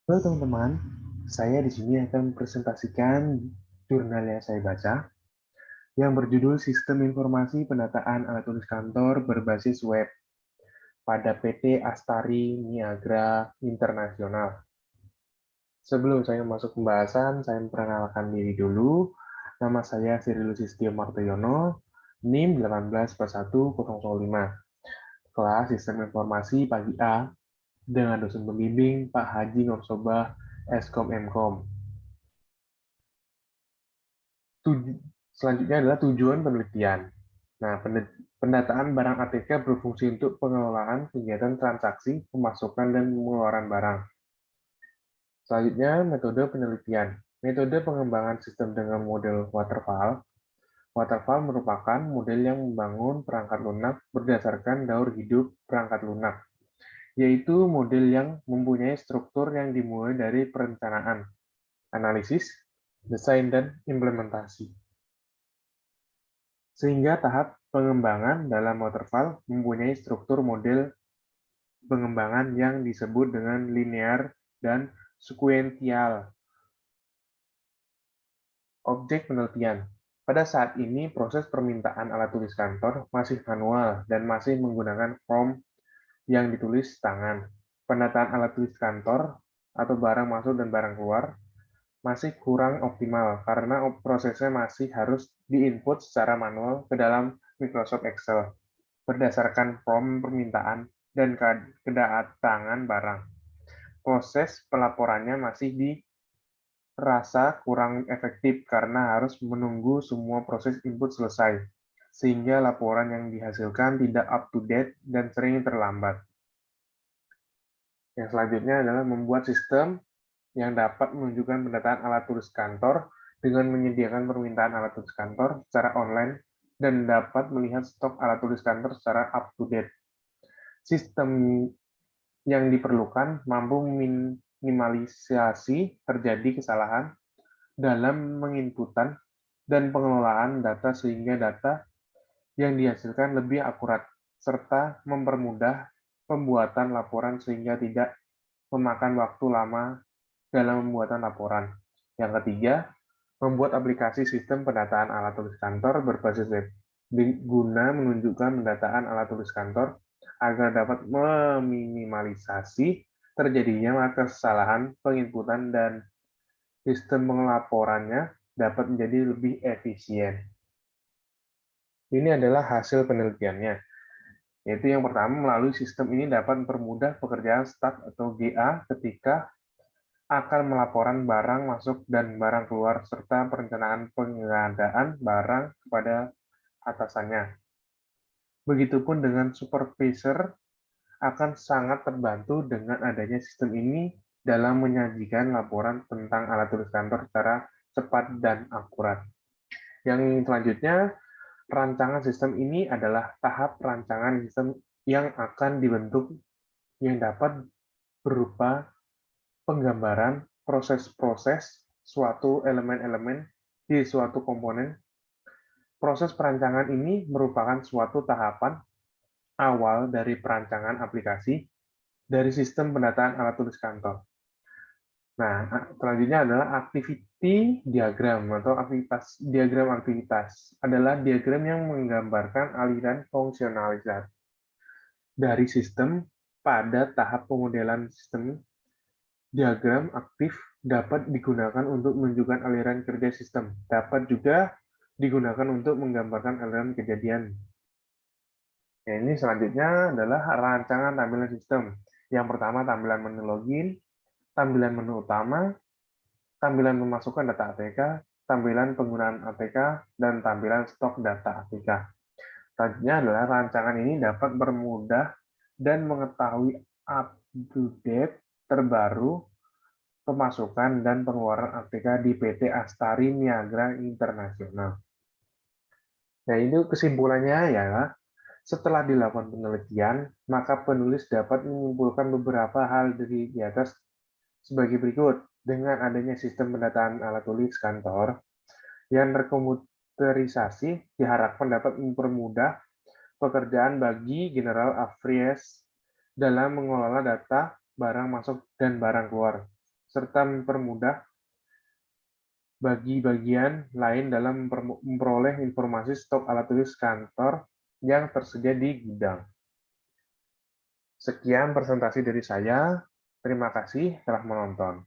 Halo teman-teman, saya di sini akan presentasikan jurnal yang saya baca yang berjudul Sistem Informasi Pendataan Alat Tulis Kantor Berbasis Web pada PT Astari Niagra Internasional. Sebelum saya masuk pembahasan, saya memperkenalkan diri dulu. Nama saya Cyrillus Istio Martoyono, NIM 184105, kelas Sistem Informasi Pagi A, dengan dosen pembimbing Pak Haji Nursobah Eskom Mkom. Selanjutnya adalah tujuan penelitian. Nah, pendataan barang ATK berfungsi untuk pengelolaan kegiatan transaksi, pemasukan, dan pengeluaran barang. Selanjutnya, metode penelitian. Metode pengembangan sistem dengan model waterfall. Waterfall merupakan model yang membangun perangkat lunak berdasarkan daur hidup perangkat lunak, yaitu model yang mempunyai struktur yang dimulai dari perencanaan, analisis, desain, dan implementasi. Sehingga tahap pengembangan dalam waterfall mempunyai struktur model pengembangan yang disebut dengan linear dan sekuensial. Objek penelitian. Pada saat ini, proses permintaan alat tulis kantor masih manual dan masih menggunakan form yang ditulis tangan. Pendataan alat tulis kantor atau barang masuk dan barang keluar masih kurang optimal karena prosesnya masih harus diinput secara manual ke dalam Microsoft Excel berdasarkan form permintaan dan kedatangan barang. Proses pelaporannya masih dirasa kurang efektif karena harus menunggu semua proses input selesai, sehingga laporan yang dihasilkan tidak up-to-date dan sering terlambat. Yang selanjutnya adalah membuat sistem yang dapat menunjukkan pendataan alat tulis kantor dengan menyediakan permintaan alat tulis kantor secara online dan dapat melihat stok alat tulis kantor secara up-to-date. Sistem yang diperlukan mampu meminimalisasi terjadi kesalahan dalam menginputan dan pengelolaan data sehingga data yang dihasilkan lebih akurat, serta mempermudah pembuatan laporan sehingga tidak memakan waktu lama dalam pembuatan laporan. Yang ketiga, membuat aplikasi sistem pendataan alat tulis kantor berbasis web guna menunjukkan pendataan alat tulis kantor agar dapat meminimalisasi terjadinya kesalahan penginputan dan sistem pengelaporannya dapat menjadi lebih efisien. Ini adalah hasil penelitiannya, yaitu yang pertama, melalui sistem ini dapat mempermudah pekerjaan staf atau GA ketika akan melaporan barang masuk dan barang keluar serta perencanaan pengadaan barang kepada atasannya. Begitupun dengan supervisor akan sangat terbantu dengan adanya sistem ini dalam menyajikan laporan tentang alat tulis kantor secara cepat dan akurat. Yang selanjutnya, rancangan sistem ini adalah tahap rancangan sistem yang akan dibentuk yang dapat berupa penggambaran proses-proses suatu elemen-elemen di suatu komponen. Proses perancangan ini merupakan suatu tahapan awal dari perancangan aplikasi dari sistem pendataan alat tulis kantor. Nah, selanjutnya adalah activity diagram atau diagram aktivitas adalah diagram yang menggambarkan aliran fungsionalitas dari sistem pada tahap pemodelan sistem. Diagram aktif dapat digunakan untuk menunjukkan aliran kerja sistem, dapat juga digunakan untuk menggambarkan aliran kejadian. Nah, ini selanjutnya adalah rancangan tampilan sistem. Yang pertama, tampilan menu login, tampilan menu utama, tampilan memasukkan data ATK, tampilan penggunaan ATK, dan tampilan stok data ATK. Selanjutnya adalah rancangan ini dapat bermudah dan mengetahui up-to-date terbaru pemasukan dan pengeluaran ATK di PT Astari Niagra Internasional. Nah, itu kesimpulannya ya. Setelah dilakukan penelitian, maka penulis dapat menyimpulkan beberapa hal dari di atas sebagai berikut. Dengan adanya sistem pendataan alat tulis kantor yang terkomputerisasi diharapkan dapat mempermudah pekerjaan bagi General Affairs dalam mengelola data barang masuk dan barang keluar. serta mempermudah bagi bagian lain dalam memperoleh informasi stok alat tulis kantor yang tersedia di gudang. Sekian presentasi dari saya. Terima kasih telah menonton.